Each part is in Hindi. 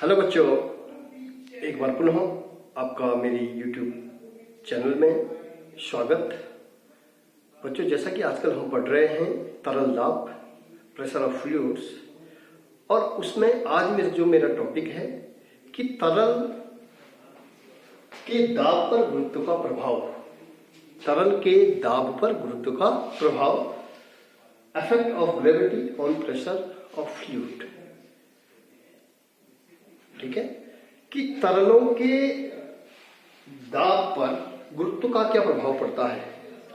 हेलो बच्चों, एक बार पुनः आपका मेरी YouTube चैनल में स्वागत। बच्चों, जैसा कि आजकल हम पढ़ रहे हैं तरल दाब, प्रेशर ऑफ फ्लूइड्स, और उसमें आज मेरा टॉपिक है कि तरल के दाब पर गुरुत्व का प्रभाव। तरल के दाब पर गुरुत्व का प्रभाव, effect of gravity on pressure of fluid. ठीक है कि तरलों के दाब पर गुरुत्व का क्या प्रभाव पड़ता है।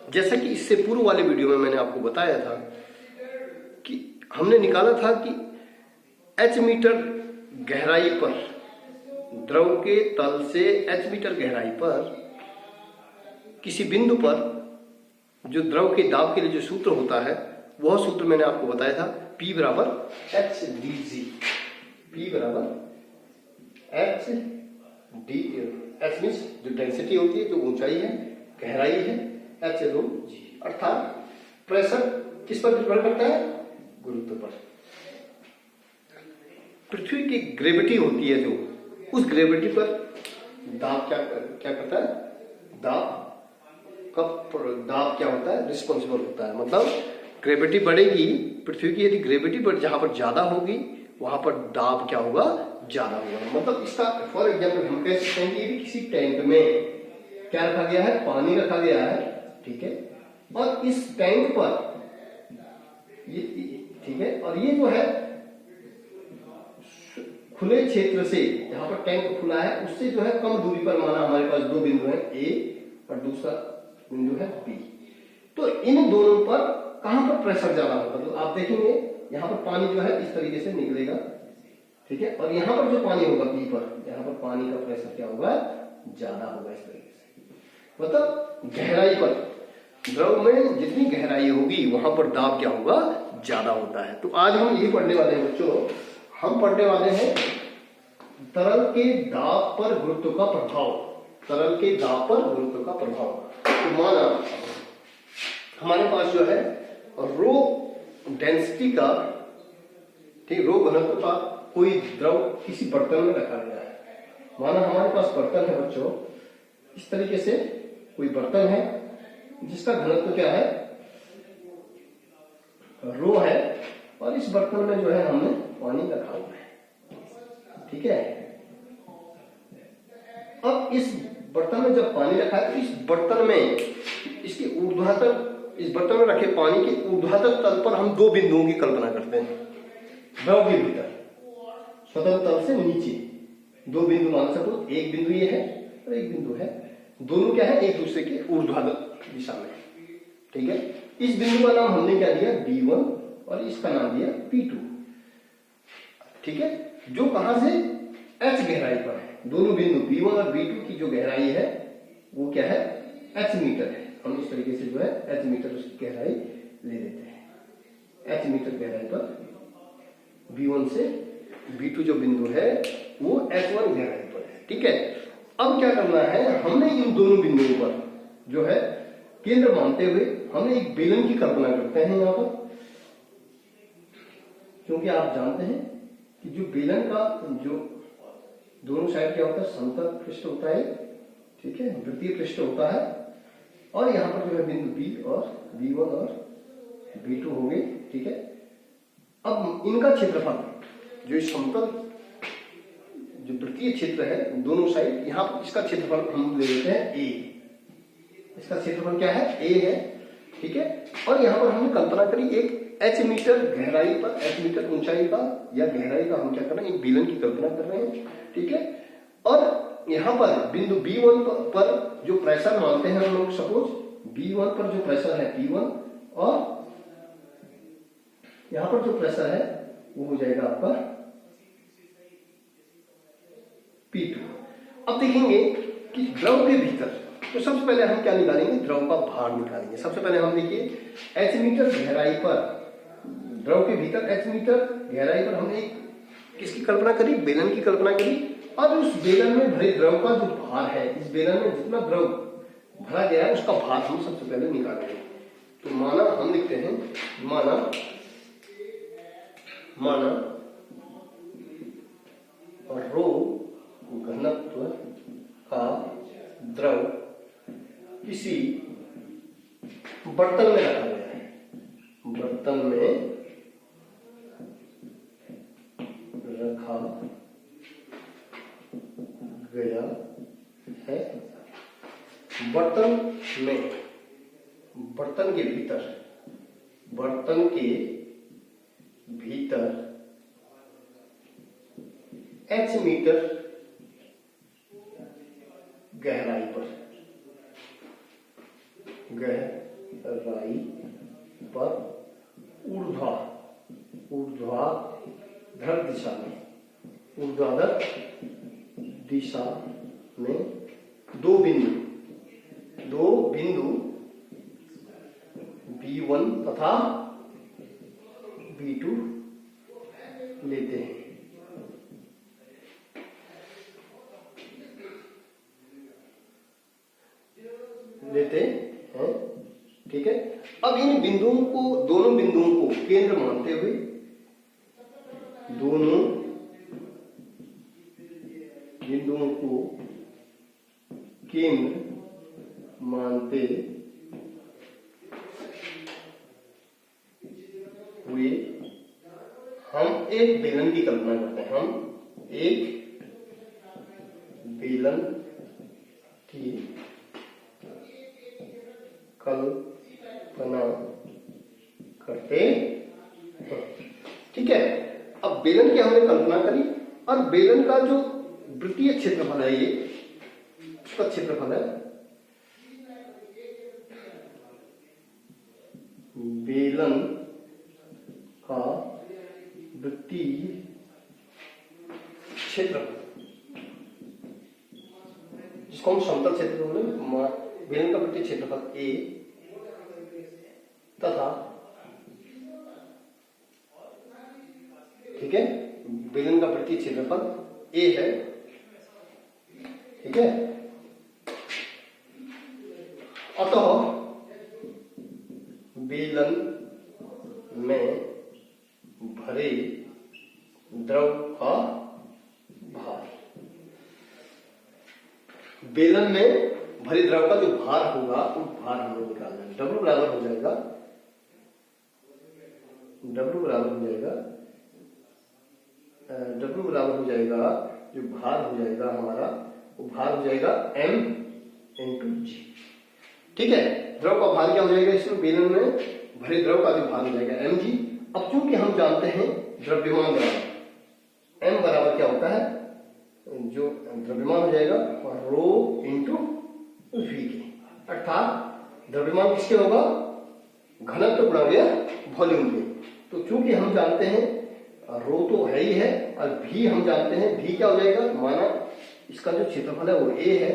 जैसा कि इससे पूर्व वाले वीडियो में मैंने आपको बताया था कि हमने निकाला था कि h मीटर गहराई पर, द्रव के तल से h मीटर गहराई पर किसी बिंदु पर जो द्रव के दाब के लिए जो सूत्र होता है, वह सूत्र मैंने आपको बताया था P बराबर HdG। P बराबर H मीन्स जो डेंसिटी होती है, जो ऊंचाई है, गहराई है, H रो G, अर्थात प्रेशर किस पर निर्भर करता है? गुरुत्व पर। पृथ्वी की ग्रेविटी होती है जो, उस ग्रेविटी पर दाब क्या करता है? दाब क्या होता है? रिस्पॉन्सिबल होता है। मतलब ग्रेविटी बढ़ेगी, पृथ्वी की यदि ग्रेविटी पर जहां पर ज्यादा होगी वहां पर दाब क्या होगा? ज्यादा होगा। मतलब इसका फॉर एग्जाम्पल हम कह सकते हैं कि यदि किसी टैंक में क्या रखा गया है? पानी रखा गया है, ठीक है, और इस टैंक पर ये, ठीक है, और ये जो है खुले क्षेत्र से, जहां पर टैंक खुला है उससे जो है कम दूरी पर, माना हमारे पास दो बिंदु है A और दूसरा बिंदु है B, तो इन दोनों पर कहां पर प्रेशर ज्यादा होगा? तो आप देखेंगे यहाँ पर पानी जो है इस तरीके से निकलेगा, ठीक है, और यहाँ पर जो पानी होगा P पर, यहाँ पर पानी का प्रेशर क्या होगा? ज्यादा होगा इस तरीके से। मतलब गहराई पर, द्रव में जितनी गहराई होगी वहां पर दाब क्या होगा? ज्यादा होता है। तो आज हम यही पढ़ने वाले हैं बच्चों, हम पढ़ने वाले हैं तरल के दाब पर गुरुत्व का प्रभाव। तरल के दाब पर गुरुत्व का प्रभाव। तो माना हमारे पास जो है रो डेंसिटी का, ठीक, रो घनत्व का कोई द्रव किसी बर्तन में रखा गया है। माना हमारे पास बर्तन है बच्चों, इस तरीके से कोई बर्तन है जिसका घनत्व क्या है? रो है, और इस बर्तन में जो है हमने पानी रखा हुआ है, ठीक है। अब इस बर्तन में जब पानी रखा है तो इस बर्तन में इसके ऊर्ध्वाधर, इस बर्तन में रखे पानी के ऊर्ध्वाधर तल पर हम दो बिंदुओं की कल्पना करते हैं। द्रव के भीतर स्वतंत्र तल से नीचे दो बिंदु मान सको, एक बिंदु ये है और एक बिंदु है, दोनों क्या है? एक दूसरे के ऊर्ध्वाधर दिशा में, ठीक है। इस बिंदु का नाम हमने क्या दिया? B1, और इसका नाम दिया P2, ठीक है, जो कहां से? H गहराई पर है। दोनों बिंदु B1 और B2 की जो गहराई है वो क्या है? H मीटर है। हम इस तरीके से जो है H मीटर उसकी गहराई ले लेते हैं। H मीटर गहराई पर B1 से B2 जो बिंदु है वो H1 गहराई पर है, ठीक है। अब क्या करना है? हमने इन दोनों बिंदुओं पर जो है केंद्र मानते हुए हमने एक बेलन की कल्पना करते हैं यहां पर, क्योंकि आप जानते हैं कि जो बेलन का जो दोनों साइड क्या होता है? समतल पृष्ठ होता है, ठीक है, वृत्तीय पृष्ठ होता है, और यहाँ पर जो है बिंदु B और B1 और B2 हो गए, ठीक है। अब इनका क्षेत्रफल, जो समतल जो वृत्तीय क्षेत्र है दोनों साइड, यहाँ पर इसका क्षेत्रफल हम ले लेते हैं A। इसका क्षेत्रफल क्या है? A है, ठीक है। और यहाँ पर हमने कल्पना करी एक H मीटर गहराई पर, H मीटर ऊंचाई का या गहराई का हम क्या कर रहे हैं? एक बेलन की कल्पना कर रहे हैं, ठीक है। और यहाँ पर बिंदु B1 पर जो प्रेशर मानते हैं हम लोग, सपोज B1 पर जो प्रेशर है P1, और यहाँ पर जो प्रेशर है वो हो जाएगा आपका P2। अब देखेंगे कि द्रव के भीतर, तो सबसे पहले हम क्या निकालेंगे? द्रव का भार निकालेंगे। सबसे पहले हम देखिए H मीटर गहराई पर, द्रव के भीतर H मीटर गहराई पर हमने किसकी कल्पना करी? बेलन की कल्पना करी। और उस बेलन में भरे द्रव का जो भार है, इस बेलन में जितना द्रव भरा गया है उसका भार हम सबसे पहले निकालेंगे। तो माना हम लिखते हैं, माना रो घनत्व का द्रव किसी बर्तन में रखा गया है, बर्तन में रखा गया है, बर्तन में, बर्तन के भीतर h मीटर गहराई पर ऊर्ध्वाधर दिशा में दो बिंदु B1 तथा B2 लेते हैं। ठीक है। अब इन बिंदुओं को, दोनों बिंदुओं को केंद्र मानते हुए, दोनों बिंदुओं को केंद्र मानते हुए हम एक बेलन की कल्पना करते हैं। हम एक बेलन की कल्पना करते हैं। ठीक है। अब बेलन की हमने कल्पना करी और बेलन का जो वृत्तीय क्षेत्रफल है, ये उसका क्षेत्रफल है, बेलन का वृत्तीय क्षेत्रफल, जिसको हम समतल क्षेत्र बोलते हैं, बेलन का वृत्तीय क्षेत्रफल A तथा, ठीक है, बेलन का वृत्तीय क्षेत्रफल A है। ठीक है। अतः बेलन में भरे द्रव का भार, बेलन में भरे द्रव का जो भार होगा, वो भार हमें निकालना है। W बराबर हो जाएगा जो भार हो जाएगा हमारा, वो भार हो जाएगा M into G। ठीक है। द्रव का भार क्या हो जाएगा, इसमें बेलन में भरे द्रव का जो भार हो जाएगा mg। अब चूंकि हम जानते हैं द्रव्यमान बराबर m बराबर क्या होता है, जो द्रव्यमान हो जाएगा रो इंटू वी के, अर्थात द्रव्यमान किसके होगा, घनत्व गुणा वॉल्यूम के। तो चूंकि हम जानते हैं रो तो है ही है और भी हम जानते हैं, भी क्या हो जाएगा, माना इसका जो क्षेत्रफल है वो a है,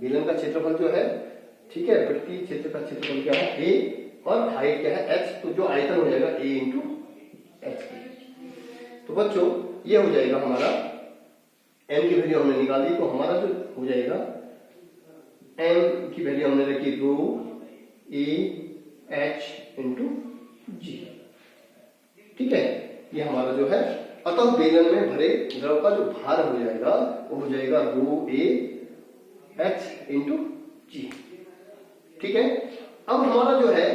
बेलन का क्षेत्रफल जो है, ठीक है, वृत्तीय क्षेत्र का क्षेत्रफल क्या है a और हाइट क्या है h, तो जो आयतन हो जाएगा a इंटू h। तो बच्चों ये हो जाएगा हमारा, m की वैल्यू हमने निकाली, तो हमारा जो हो जाएगा m की वैल्यू हमने रखी रो a h इंटू जी। ठीक है। ये हमारा जो है, अतः बेलन में भरे द्रव का जो भार हो जाएगा वो हो जाएगा रो a h इंटू जी। ठीक है। अब हमारा जो है,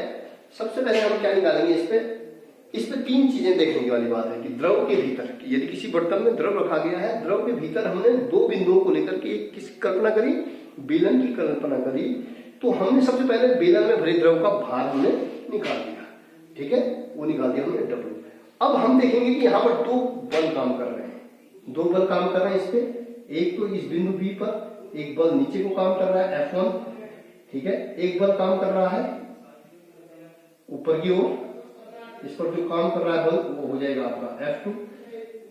सबसे पहले हम क्या निकालेंगे, इस पे तीन चीजें देखने की वाली बात है कि द्रव के भीतर, यदि किसी बर्तन में द्रव रखा गया है, द्रव के भीतर हमने दो बिंदुओं को लेकर के किसकी कल्पना करी, बेलन की कल्पना करी। तो हमने सबसे पहले बेलन में भरे द्रव का भार हमने निकाल दिया। ठीक है, वो निकाल दिया हमने W। अब हम देखेंगे कि यहाँ पर दो बल काम कर रहे हैं, इस पे, एक तो इस बिंदु B पर एक बल नीचे को काम कर रहा है F1, ठीक है, एक बल काम कर रहा है ऊपर की ओर, इस पर जो काम कर रहा है बल वो हो जाएगा आपका F2,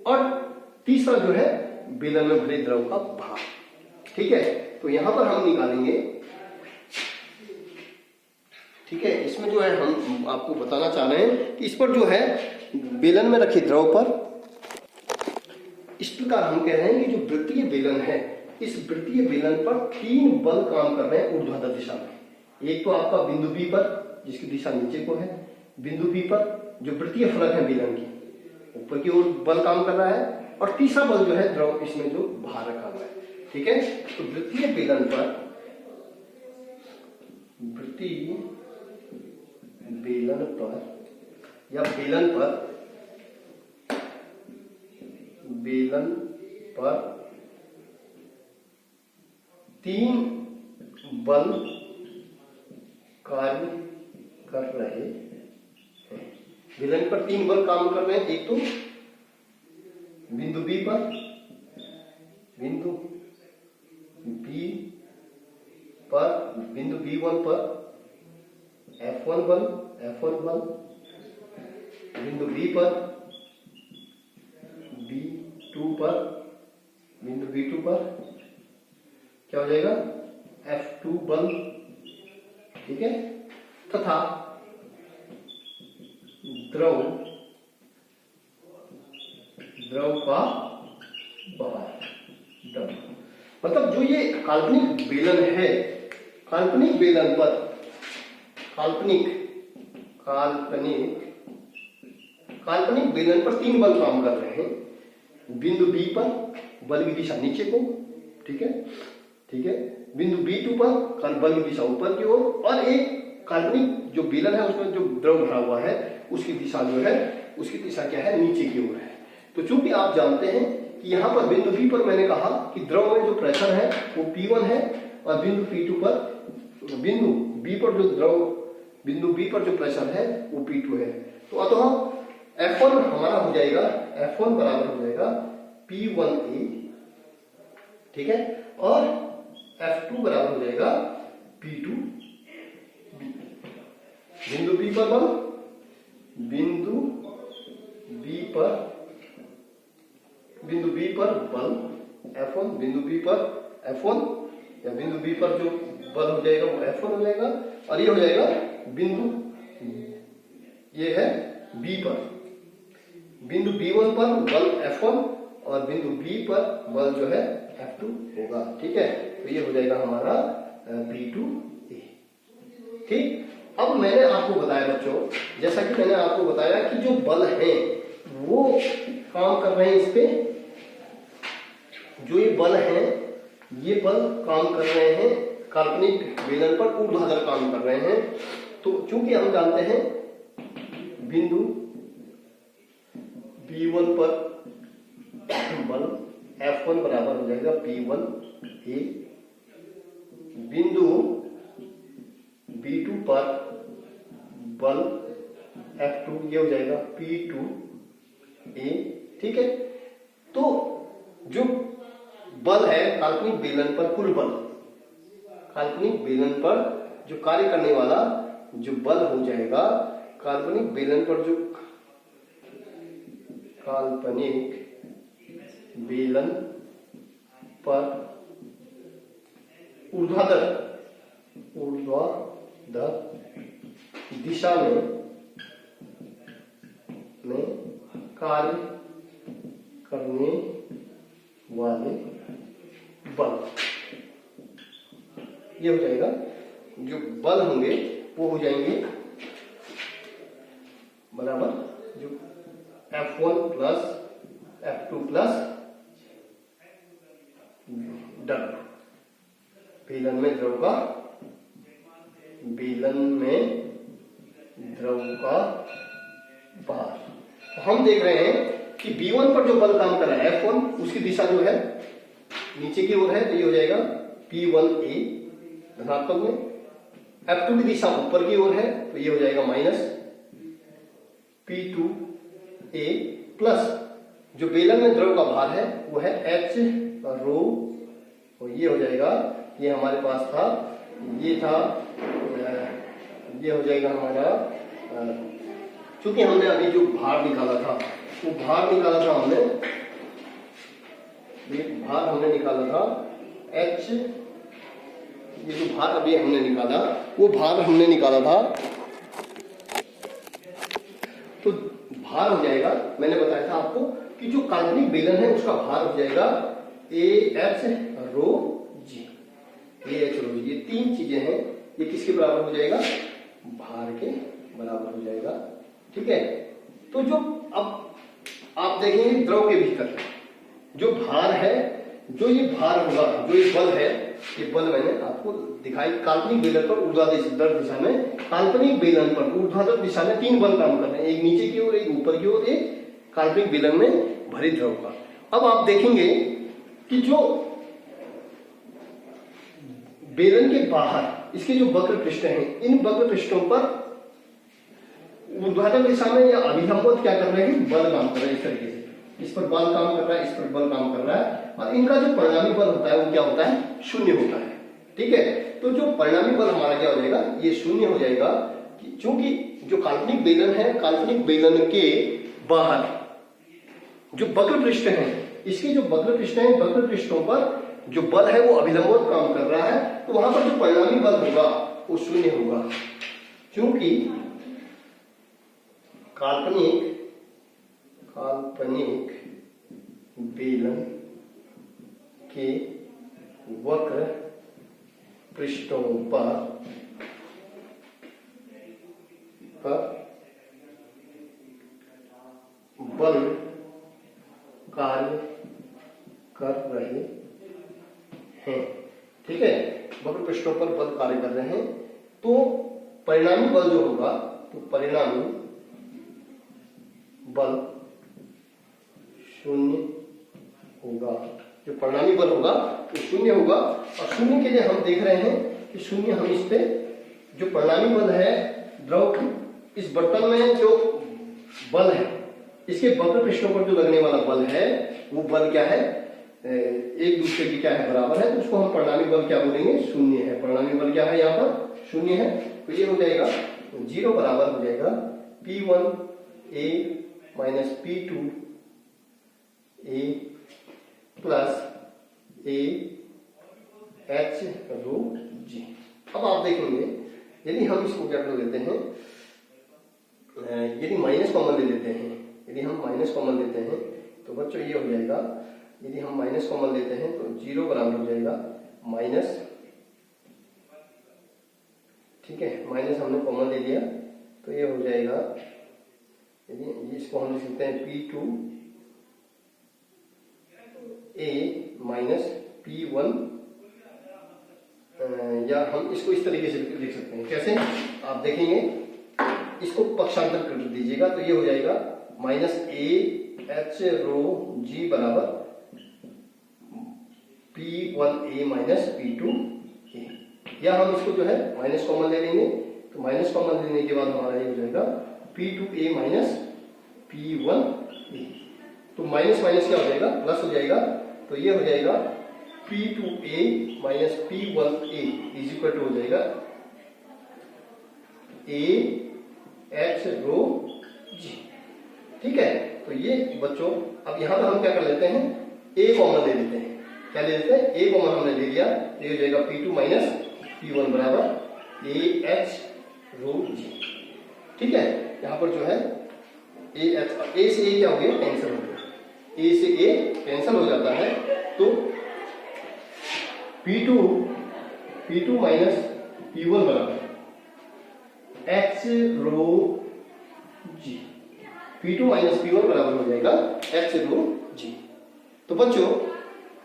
और तीसरा जो है बेलन में भरे द्रव का भार। ठीक है। तो यहां पर हम निकालेंगे, ठीक है, इसमें जो है हम आपको बताना चाह रहे हैं कि इस पर जो है बेलन में रखे द्रव पर, इस प्रकार हम कह रहे हैं कि जो वृत्तीय बेलन है, इस वृत्तीय बेलन पर तीन बल काम कर रहे हैं ऊर्ध्वाधर दिशा में। एक तो आपका बिंदु B पर जिसकी दिशा नीचे को है, बिंदु B पर जो वृत्तीय फलक है बेलन की ऊपर की ओर बल काम कर रहा है, और तीसरा बल जो है द्रव इसमें जो बाहर रखा हुआ है। ठीक है, तो वृत्तीय बेलन पर या बेलन पर तीन बल कार्य कर रहे हैं। बेलन पर तीन बल काम कर रहे हैं। एक तो बिंदु B पर, बिंदु B1 पर F1 बल, बिंदु B पर, B2 पर, बिंदु B2 पर क्या हो जाएगा, F2 बल। ठीक है, तथा द्रव का बहाव। मतलब जो ये काल्पनिक बेलन है, काल्पनिक बेलन पर काल्पनिक बेलन पर तीन बल काम कर रहे हैं। बिंदु B पर बल की दिशा नीचे को, ठीक है, बिंदु B2 पर बल की दिशा ऊपर की ओर, और एक काल्पनिक जो बेलन है उसमें जो द्रव भरा हुआ है उसकी दिशा जो है, उसकी दिशा क्या है, नीचे की ओर है। तो चूंकि आप जानते हैं कि यहाँ पर बिंदु B पर मैंने कहा कि द्रव में जो प्रेशर है वो P1 है, और बिंदु B पर जो प्रेशर है वो P2 है। तो अतः F1 हमारा हो जाएगा, F1 बराबर हो जाएगा P1A, ठीक है, और F2 बराबर हो जाएगा P2B। बिंदु B पर बल, बिंदु B पर बल F1, बिंदु B पर F1, या बिंदु B पर जो बल हो जाएगा वो F1 हो जाएगा, और ये हो जाएगा बिंदु, ये है B पर, बिंदु B1 पर बल F1 और बिंदु B पर बल जो है F2 होगा। ठीक है, तो ये हो जाएगा हमारा P2A। ठीक, अब मैंने आपको बताया बच्चों, जैसा कि मैंने आपको बताया कि जो बल है वो काम कर रहे हैं इस पे, जो ये बल है ये बल काम कर रहे हैं काल्पनिक बेलन पर, ऊर्ध्वाधर काम कर रहे हैं। तो चूंकि हम जानते हैं बिंदु B1 पर बल F1 बराबर हो जाएगा P1A, बिंदु B2 पर बल F2 ये हो जाएगा P2A। ठीक है, तो जो बल है काल्पनिक बेलन पर, कुल बल काल्पनिक बेलन पर जो कार्य करने वाला जो बल हो जाएगा, काल्पनिक बेलन पर जो काल्पनिक बेलन पर ऊर्ध्वाधर दिशा में कार्य करने वाले बल, ये हो जाएगा, जो बल होंगे वो हो जाएंगे बराबर जो F1 plus F2 plus W। बेलन में द्रव का भार। तो हम देख रहे हैं कि B1 पर जो बल काम कर रहा है F1, उसकी दिशा जो है नीचे की ओर है, तो ये हो जाएगा P1A धनात्मक में। F2 की दिशा ऊपर की ओर है, तो ये हो जाएगा माइनस P2A, प्लस जो बेलन में द्रव का भार है वो है H रो, और ये हो जाएगा, ये हमारे पास था, ये था, ये हो जाएगा हमारा, चूंकि हमने अभी जो भार निकाला था वो हमने, भार हमने निकाला था H, ये जो भार अभी हमने निकाला वो भार हमने निकाला था, तो भार हो जाएगा, मैंने बताया था आपको कि जो काल्पनिक बेलन है उसका भार हो जाएगा AH रो G। ये तीन चीजें हैं, ये किसके बराबर हो जाएगा, भार के बराबर हो जाएगा। ठीक है, तो जो अब आप देखेंगे द्रव के भीतर, जो भार है, जो ये भार होगा, जो ये बल है, ये बल मैंने आपको दिखाई। काल्पनिक बेलन पर ऊर्ध्वाधर दिशा में, काल्पनिक बेलन पर ऊर्ध्वाधर दिशा में 3 बल काम कर रहे हैं, एक नीचे की ओर, एक ऊपर की ओर, एक काल्पनिक बेलन में भरी द्रव का। अब आप देखेंगे कि जो बेलन के बाहर इसके जो वक्र पृष्ठ हैं, इन वक्र पृष्ठों पर ऊर्ध्वाधर दिशा में या अभिलंबवत क्या कर रहे हैं, बल काम कर रहे हैं। इस तरीके से इस पर बल काम कर रहा है, इस पर बल काम कर रहा है, और इनका जो परिणामी बल होता है वो क्या होता है, शून्य होता है। ठीक है, तो जो परिणामी बल हमारा क्या हो जाएगा, ये शून्य हो जाएगा, क्योंकि जो काल्पनिक बेलन है, काल्पनिक बेलन के बाहर जो वक्र पृष्ठ हैं, इसके जो वक्र पृष्ठ हैं, वक्र पृष्ठों पर जो बल है वो अभिलंबवत काम कर रहा है, तो वहां पर जो परिणामी बल होगा वो शून्य होगा, क्योंकि काल्पनिक बेलन के वक्र पृष्ठों पर बल कार्य कर रहे हैं। ठीक है, वक्र पृष्ठों पर बल कार्य कर रहे हैं, तो परिणामी बल जो होगा, तो परिणामी बल शून्य होगा। जो परिणामी बल होगा वो शून्य होगा, और शून्य के लिए हम देख रहे हैं कि शून्य, हम इस पे जो परिणामी बल है द्रव, इस बर्तन में जो बल है, इसके वक्र पृष्ठों पर जो लगने वाला बल है, वो बल क्या है, एक दूसरे की क्या है, बराबर है, तो उसको हम परिणामी बल क्या बोलेंगे, शून्य है। परिणामी बल क्या है, यहाँ पर शून्य है, तो ये हो जाएगा 0 बराबर हो जाएगा P1A minus P2A plus AH रो G। अब आप देखेंगे, यदि हम इसको क्या कर लेते हैं, यदि माइनस कॉमन ले लेते हैं, यदि हम माइनस कॉमन लेते हैं तो बच्चों ये हो जाएगा, यदि हम माइनस कॉमन लेते हैं तो 0 बराबर हो जाएगा माइनस, ठीक है, माइनस हमने कॉमन ले लिया, तो ये हो जाएगा, यदि इसको हम लिख सकते हैं P2A माइनस P1, या हम इसको इस तरीके से लिख सकते हैं। कैसे, आप देखेंगे, इसको पक्षांतर कर दीजिएगा, तो ये हो जाएगा माइनस AH रो G बराबर P1A माइनस P2A, या हम इसको जो है माइनस कॉमन ले लेंगे, तो माइनस कॉमन लेने के बाद हमारा ये हो जाएगा P2A माइनस P1A, तो माइनस माइनस क्या हो जाएगा, प्लस हो जाएगा, तो ये हो जाएगा P2A minus P1A is equal to हो जाएगा AH रो G। ठीक है, तो ये बच्चों, अब यहां पर हम क्या कर लेते हैं, A कॉमन ले लेते हैं। क्या ले लेते हैं, A कॉमन हमने ले लिया, तो ये हो जाएगा P2 माइनस P1 बराबर AH रो G। ठीक है, यहां पर जो है A से A क्या हो गया, कैंसिल हो गया, A से A कैंसिल हो जाता है, तो P2 माइनस P1 बराबर H row G। P2 minus P1 बराबर हो जाएगा H रो G। तो बच्चों,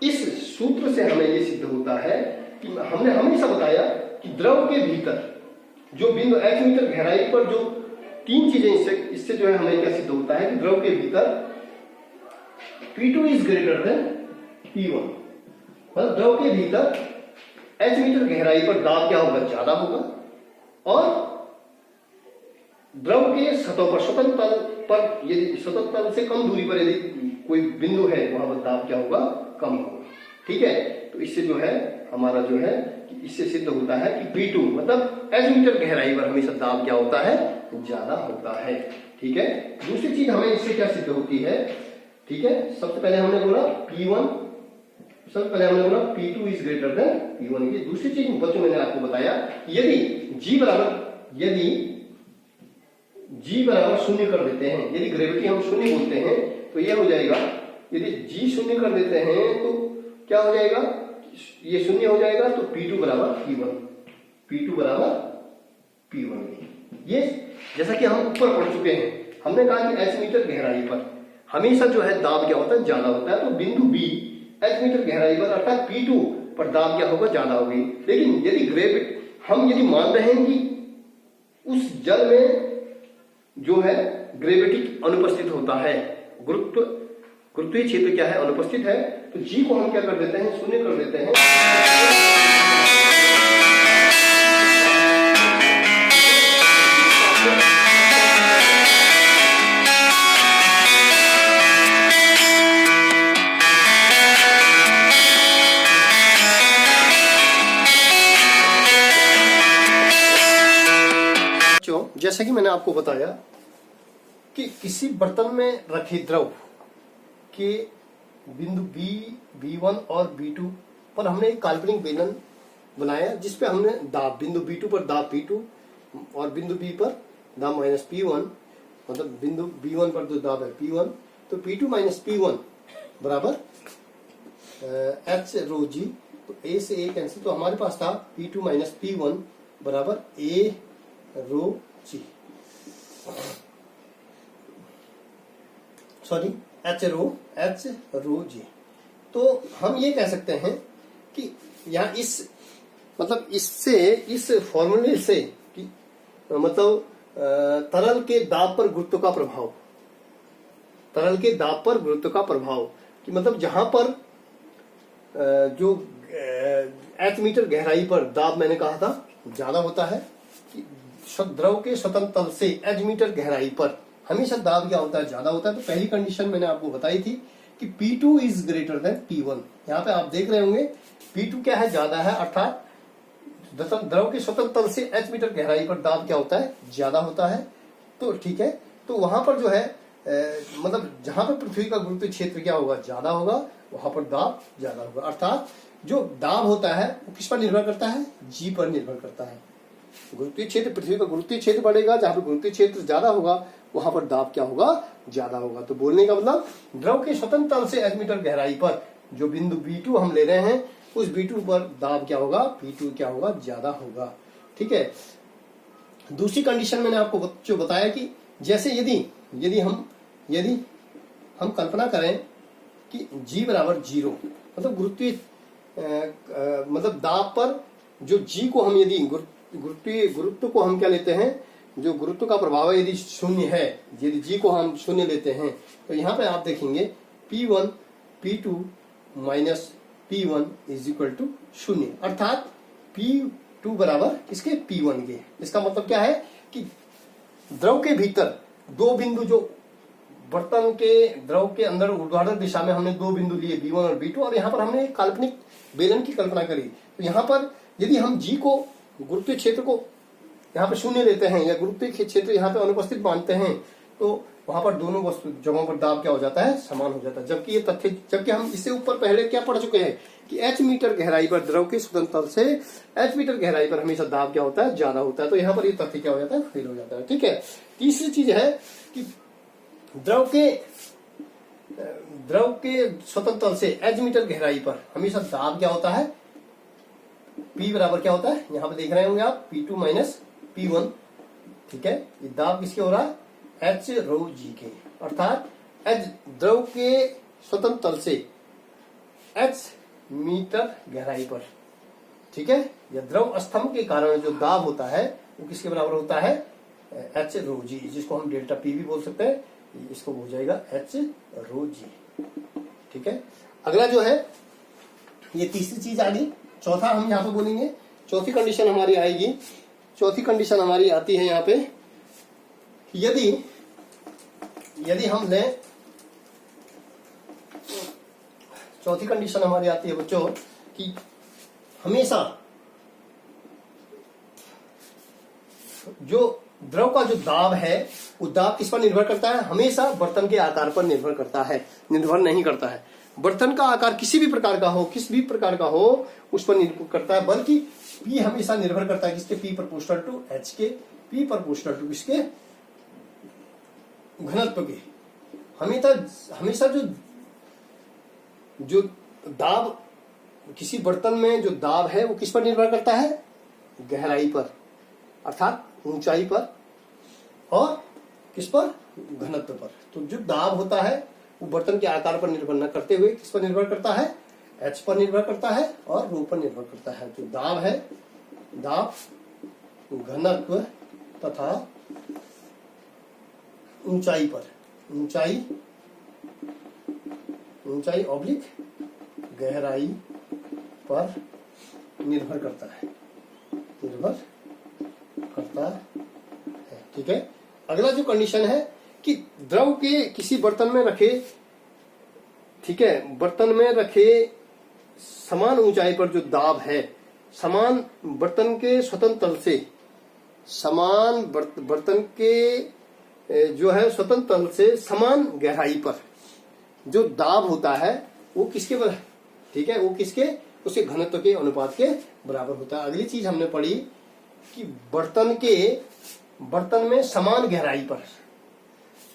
इस सूत्र से हमें ये सिद्ध होता है कि हमने हमेशा बताया कि द्रव के भीतर जो बिंदु h मीटर गहराई पर जो 3 चीजें, इससे जो है हमें क्या सिद्ध होता है कि द्रव के भीतर P2 is greater than P1, मतलब द्रव के भीतर h मीटर गहराई पर दाब क्या होगा, ज्यादा होगा, और द्रव के सतह पर, स्वतंत्र तल पर, यदि स्वतंत्र तल से कम दूरी पर यदि कोई बिंदु है, वहां पर दाब क्या होगा, कम होगा। ठीक है, तो इससे जो है हमारा जो है, इससे सिद्ध होता है कि P2 मतलब h मीटर गहराई पर हमेशा दाब क्या होता है, ज्यादा होता है। ठीक है, दूसरी चीज हमें इससे क्या सिद्ध होती है, ठीक है, सबसे पहले हमने बोला P2 is greater than P1 की। दूसरी चीज बच्चों मैंने आपको बताया, यदि G बराबर शून्य कर देते हैं, यदि ग्रेविटी हम शून्य बोलते हैं, तो यह हो जाएगा, यदि G शून्य कर देते हैं तो क्या हो जाएगा, ये शून्य हो जाएगा, तो P2 बराबर P1। ये जैसा कि हम ऊपर पढ़ चुके हैं, हमने कहा कि h मीटर गहराई पर हमेशा जो है दाब क्या होता है, ज्यादा होता है। तो बिंदु बी एच मीटर गहराई पर अर्थात P2 पर दाब क्या होगा, ज्यादा होगी। लेकिन यदि हम यदि मान रहे हैं कि उस जल में जो है ग्रेविटी अनुपस्थित होता है, गुरुत्वीय क्षेत्र क्या है, अनुपस्थित है, तो जी को हम क्या कर देते हैं, शून्य कर देते हैं। जैसा कि मैंने आपको बताया कि किसी बर्तन में रखे द्रव के बिंदु B1 और B2 पर हमने एक काल्पनिक बेलन बनाया, जिसपे हमने दाब बिंदु B2 पर दाब P2 और बिंदु B पर दाब -P1, मतलब बिंदु B1 पर जो दाब है P1, तो P2 - P1 बराबर H रो G। तो A से A कैंसिल, तो हमारे पास था P2 - P1 बराबर A row G, sorry H row G. तो हम ये कह सकते हैं कि यहाँ इस फॉर्मूले से कि मतलब तरल के दाब पर गुरुत्व का प्रभाव, तरल के दाब पर गुरुत्व का प्रभाव कि मतलब जहां पर जो एच मीटर गहराई पर दाब मैंने कहा था ज्यादा होता है, कि द्रव के स्वतंत्र तल से एच मीटर गहराई पर हमेशा दाब क्या होता है, ज्यादा होता है। तो पहली कंडीशन मैंने आपको बताई थी कि P2 is greater than P1। यहाँ पे आप देख रहे होंगे P2 क्या है, ज्यादा है, अर्थात द्रव के स्वतंत्र तल से एच मीटर गहराई पर दाब क्या होता है, ज्यादा होता है। तो ठीक है, तो वहां पर जो है मतलब जहां पर पृथ्वी का गुरुत्वीय क्षेत्र क्या होगा, ज्यादा होगा, वहां पर दाब ज्यादा होगा। अर्थात जो दाब होता है वो किस पर निर्भर करता है, जी पर निर्भर करता है। गुरुत्वीय क्षेत्र, पृथ्वी का गुरुत्वीय क्षेत्र बढ़ेगा, जहां पर गुरुत्वीय क्षेत्र ज्यादा होगा वहां पर दाब क्या होगा, ज्यादा होगा। तो बोलने का मतलब द्रव के स्वतंत्र तल से एच मीटर गहराई पर जो बिंदु B2 हम ले रहे हैं, उस B2 पर दाब क्या होगा, P2 क्या होगा, ज्यादा होगा। ठीक है। दूसरी कंडीशन मैंने आपको जो बताया कि जैसे यदि हम कल्पना करें कि G बराबर 0, मतलब गुरुत्वीय मतलब दाब पर जो G को हम यदि गुरुत्व को हम क्या लेते हैं, जो गुरुत्व का प्रभाव है यदि शून्य है, यदि G को हम शून्य लेते हैं, तो यहाँ पे आप देखेंगे P1 P2 minus P1 is equal to 0, अर्थात P2 बराबर इसके P1 के। इसका मतलब क्या है कि द्रव के भीतर दो बिंदु, जो बर्तन के द्रव के अंदर ऊर्ध्वाधर दिशा में हमने दो बिंदु लिए B1 और B2, और यहाँ पर हमने एक काल्पनिक बेलन की कल्पना करी। तो यहाँ पर यदि हम G को, गुरुत्वीय क्षेत्र को यहाँ पे शून्य लेते हैं या गुरुत्वीय क्षेत्र यहाँ पे अनुपस्थित मानते हैं, तो वहां पर दोनों वस्तु जगहों पर दाब क्या हो जाता है, समान हो जाता है। जबकि हम इससे ऊपर पहले क्या पढ़ चुके हैं कि एच मीटर गहराई पर द्रव के स्वतंत्र तल से एच मीटर गहराई पर हमेशा दाब क्या होता है, ज्यादा होता है। तो यहाँ पर ये तथ्य क्या हो जाता है, फेल हो जाता है। ठीक है। तीसरी चीज है कि द्रव के स्वतंत्र तल से एच मीटर गहराई पर हमेशा दाब क्या होता है, P बराबर क्या होता है, यहाँ पे देख रहे होंगे आप P2 माइनस P1। ठीक है। ये दाब किसके हो रहा है, H रो G के, अर्थात H द्रव के स्वतंत्र तल से H मीटर गहराई पर। ठीक है। या द्रव स्तंभ के कारण जो दाब होता है वो किसके बराबर होता है, H रो G, जिसको हम डेल्टा P भी बोल सकते हैं, इसको हो जाएगा H रो G। ठीक है। अगला जो है, ये तीसरी चीज आ गई। चौथा हम यहाँ पे बोलेंगे, चौथी कंडीशन हमारी आएगी, चौथी कंडीशन हमारी आती है यहाँ पे, यदि हम लें, चौथी कंडीशन हमारी आती है बच्चों कि हमेशा जो द्रव का जो दाब है वो दाब किस पर निर्भर करता है, हमेशा बर्तन के आकार पर निर्भर करता है, निर्भर नहीं करता है। बर्तन का आकार किसी भी प्रकार का हो, किस भी प्रकार का हो, उस पर निर्भर करता है, बल्कि P हमेशा निर्भर करता है किसके, P प्रोपोर्शनल टू H के, P प्रोपोर्शनल टू किसके, घनत्व के। हमेशा जो दाब, किसी बर्तन में जो दाब है वो किस पर निर्भर करता है, गहराई पर, अर्थात ऊंचाई पर, और किस पर, घनत्व पर। तो जो दाब होता है वो बर्तन के आकार पर निर्भर न करते हुए किस पर निर्भर करता है, एच पर निर्भर करता है और रो पर निर्भर करता है। तो दाब है, दाब, घनत्व तथा ऊंचाई पर, ऊंचाई ऑब्लिक गहराई पर निर्भर करता है, ठीक है। अगला जो कंडीशन है कि द्रव के किसी बर्तन में रखे, ठीक है, बर्तन में रखे समान ऊंचाई पर जो दाब है, समान बर्तन के स्वतंत्र तल से, समान बर्तन के जो है स्वतंत्र तल से समान गहराई पर जो दाब होता है वो किसके बराबर, ठीक है, वो किसके, उसके घनत्व के अनुपात के बराबर होता है। अगली चीज हमने पढ़ी कि बर्तन में समान गहराई पर,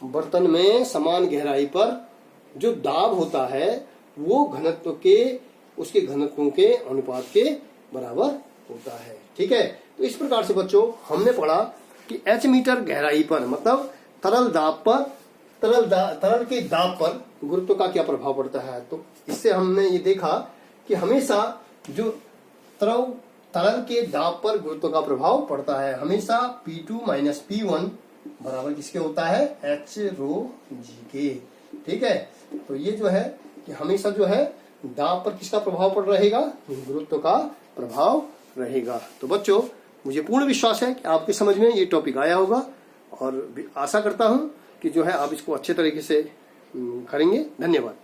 बर्तन में समान गहराई पर जो दाब होता है वो घनत्व के, उसके घनत्वों के अनुपात के बराबर होता है, ठीक है। तो इस प्रकार से बच्चों हमने पढ़ा कि h मीटर गहराई पर मतलब तरल दाब पर, तरल के दाब पर गुरुत्व का क्या प्रभाव पड़ता है। तो इससे हमने ये देखा कि हमेशा जो तरल के दाब पर गुरुत्व का प्रभाव पड़ता है, हमेशा P2 - P1 बराबर किसके होता है, h रो g के, ठीक है। तो ये जो है कि हमेशा जो है दाब पर किसका प्रभाव पड़ रहेगा, गुरुत्व का प्रभाव रहेगा। तो बच्चों मुझे पूर्ण विश्वास है कि आपके समझ में ये टॉपिक आया होगा और आशा करता हूं कि जो है आप इसको अच्छे तरीके से करेंगे। धन्यवाद।